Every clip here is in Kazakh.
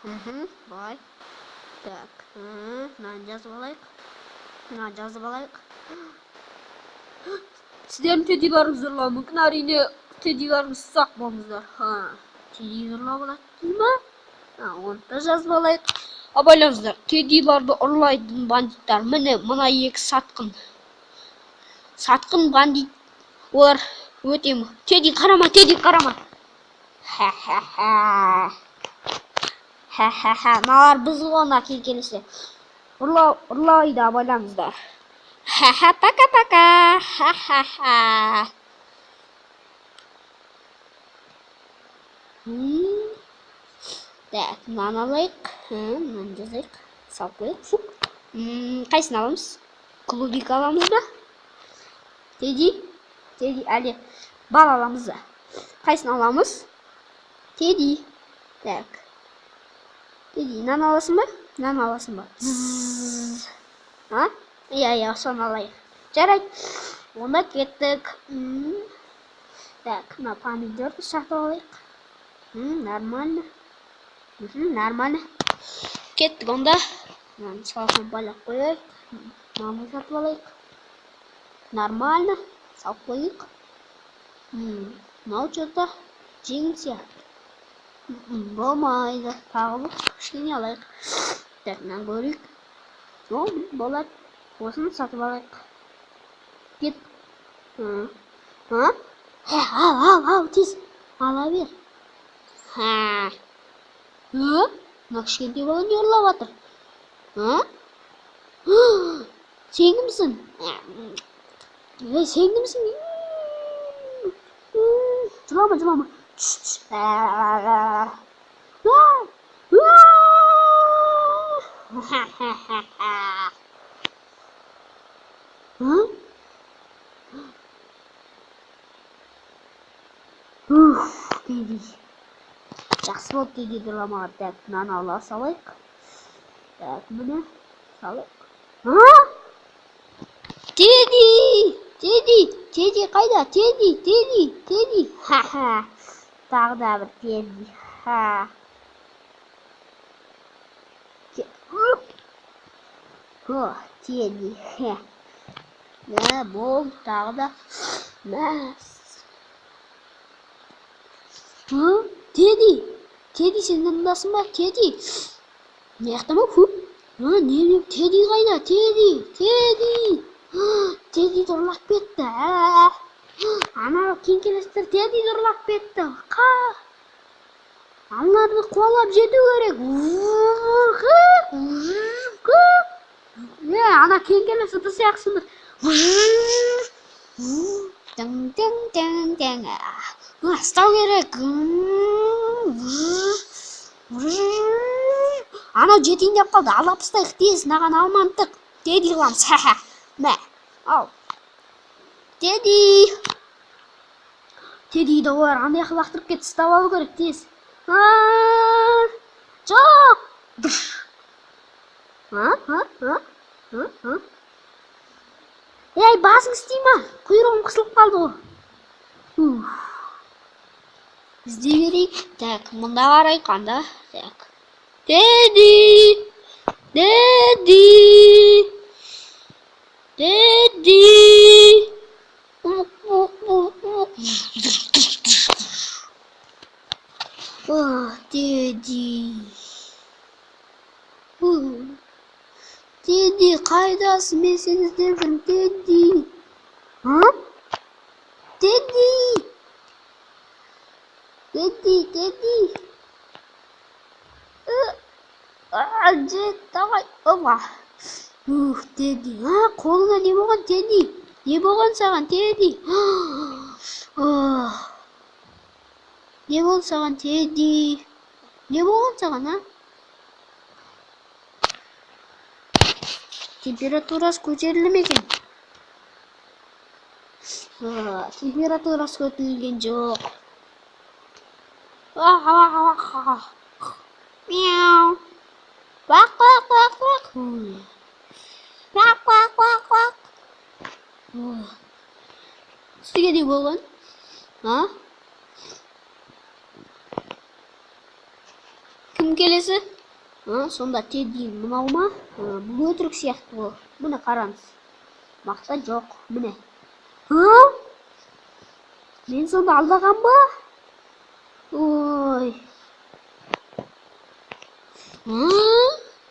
Былай. Так. Мынаны жазып алайық. Сіздердің теледидарыңыздар мүмкін әрине теледидарыңыз ұсақ болыңыздар. Теледидар болады дейм ба? Оны да жазып алайық. Абайлаңыздар, теледидарды ұрлайтын бандиттар. Міне, мына екі сатқын. Сатқын бандит. Олар өте ме? Теди қарама. Мыналар біз ғана келсе. Ұрлайды абайлаңыздар. Пока-пока. Так, мынаны алайық. Мынаны жазайық. Салып қойайық. Қайсын аламыз? Клубик аламыз ба? Теди, әлі бал аламыз ба? Қайсын аламыз? Теди. Так. Теди, нан аласың ба? Иә, соны алайық. Жарайды. Онда кеттік. Так, мына помидорды сатып алайық. Нормально. Кеттік онда. Мынаны салқын байлап қойайық. Мынаны сатып алайық. Нормально. Салып қойайық. Мынау что-то жеңіл сияқты. Болмайды. Тағы бір кішкене алайық. Так, мынаны көрейік. Болады. Осыны сатып алайық. Кет. Ал, тез. Ала бер. Мына кішкентай бала не ұрлап жатыр? Сен кімсің? Сен кімсің? Жылама. Теди. Жақсы болды теди дұрламаға. Так, мынаны ала салайық. Так, міне салайық. Теди қайда? Теди. Тағы да бір теди. Теди. Болды тағы да. Теди, сен нандасың ба? Теди. Не яқтама? Не? Теди қайда? Теди. Теди ұрлап кетті. Ана кеңкелестер Теди ұрлап кетті. Аналарды қуалап жету керек. Ана кеңкелес ыдыс яқсыңдар. Ұстау керек. Анау жетейін қалды. Алап ұстайық тез. Наған алмандық. Теди қыламыз. Ал. Тедиді олар андай лақтырып кетті. Ұстап алу керек тез. Жоқ. Ей, басың істей ма? Құйрығым қысылып қалды ғой. Ізде берейік. Так, мұнда қарайық қанда. Так. Теди. Теди, қайдасың? Мен сені іздеп жүрмін, Теди. Теди. Жет, давай. Теди. Қолыңа не болған, Теди? Не болған саған, Теди? Не болған саған, Теди? Не болған саған, Температурасы көтерілді ме екен? Температурасы көтерілген жоқ. Мяу. Quack. Сізге не болған? Кім келесі? Сонда Тедди мынау ма? Бұл өтірік сияқты ол. Міне қараңыз. Мақсат жоқ. Міне. Мен сонда алдаған ба? Ой.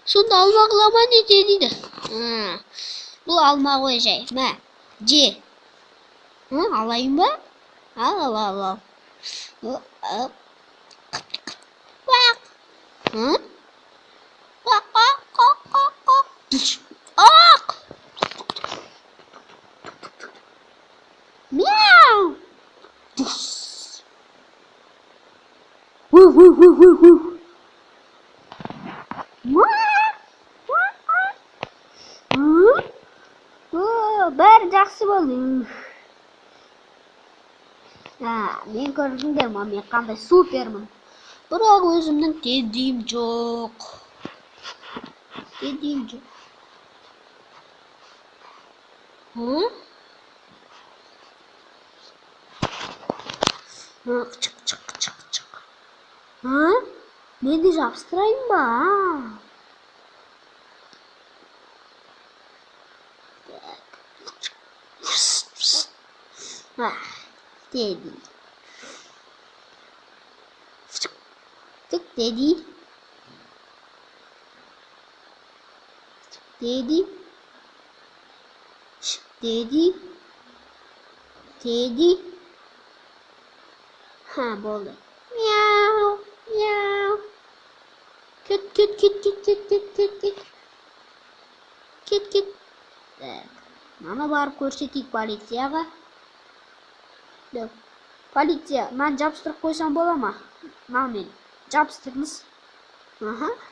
Сонда алмағылама не дейді? Бұл алма ғой жай. Мә, же. Алайын ба? Ал. Мяу. Бәрі жақсы болды. Мен көрдіңдер ма, мен қандай супермін. Бірақ өзімнің Теддиім жоқ. Чық. Мен де жабыстырайын ба? Тедди. Тедди. Болды. Мяу. Кет. Мана барып көрсетейік полицияға. Полиция, мен жабыстырып қойсам бола ма? Мен жабыстырыңыз.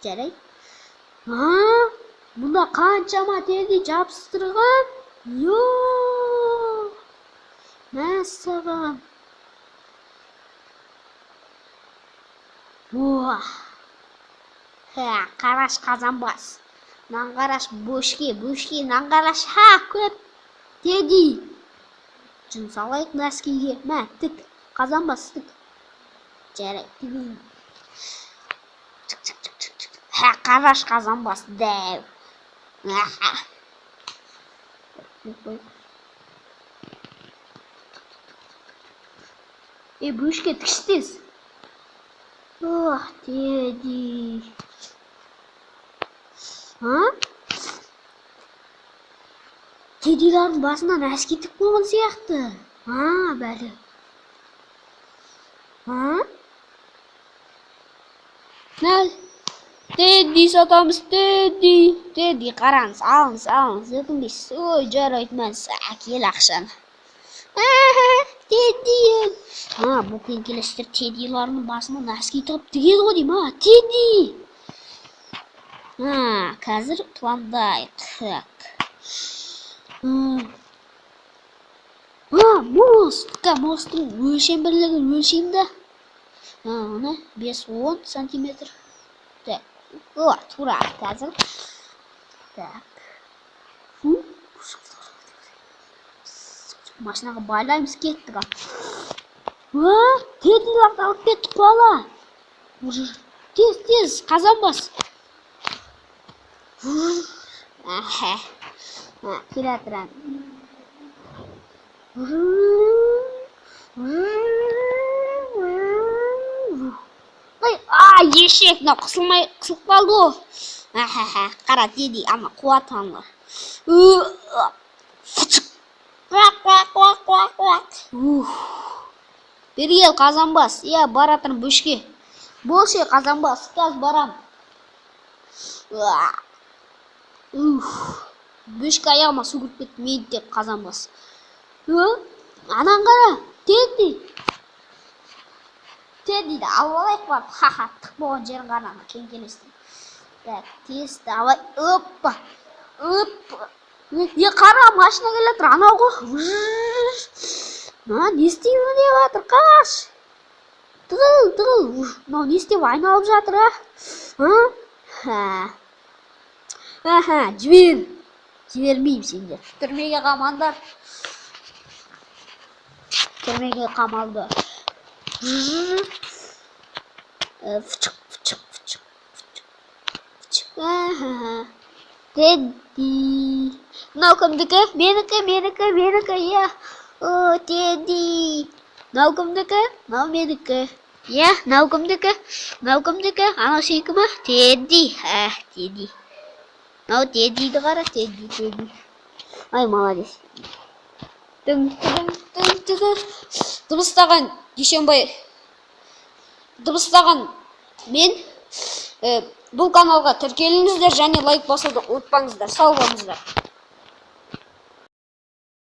Жарайды. Мұнда қаншама Тедди жабыстырған? Мәссаған. Қараш қазанбас. Нанғараш бөшке, нанғараш көп. Тедди. Жын салайық нәскиге. Мә, тік. Қазанбас тік. Жарайды, тігейін. Қараш қазанбас дәу. Бөшке тікістес. Тедди. Теддилардың басынан әскер тік болған сияқты. Бәлі. Нәл? Тедди сатамыз, Тедди қараңыз, алыңыз, өкінбейсіз. Ой, жарайды, мен әкел ақшаны. Тедди. Бұл келестер Теддилардың басынан әскер тығып тігеді ғой дейм, Тедди. Қазір пландайық. Мостың өлшем бірлігін өлшеймді. Оны 5-10 сантиметр. Тура қазір. Машинаға байлаймыз кеттік. Теддиларды алып кеттік қуала. Тез, қазанбас. Келатыран. Ешек, қысылып қалды о. Қара Тедди, ана қуатанлы. Бері ел қазанбас. Баратын бөшке. Болшы қазанбас, қазір барам. Бөшке аяғыма су кіріп кетті, мені тек қазанбас. Анан қара, Теддиді алып алайық барып. Тық болған жерін қарана, келестім. Тесті алай, қара, машина келетір, анау ғой. Не істеймін деп жатыр, қаш. Тығыл. Не істеп айналып жатыр, жібермеймін сендер. Түрмеге қамаңдар. Түрмеге қамалды. Teddy. Mынау кімдікі? Менікі, иә. О, Тедди. Мынау кімдікі? Мынау менікі. Иә, мынау кімдікі? Анау сенікі ма? Тедди. Тедди. Мынау Теддиді қара, Тедди. Ай, молодец. Дыбыстаған Дүйсенбай. Дыбыстаған мен. Бұл каналға тіркеліңіздер және лайк басуды ұмытпаңыздар. Сау болыңыздар.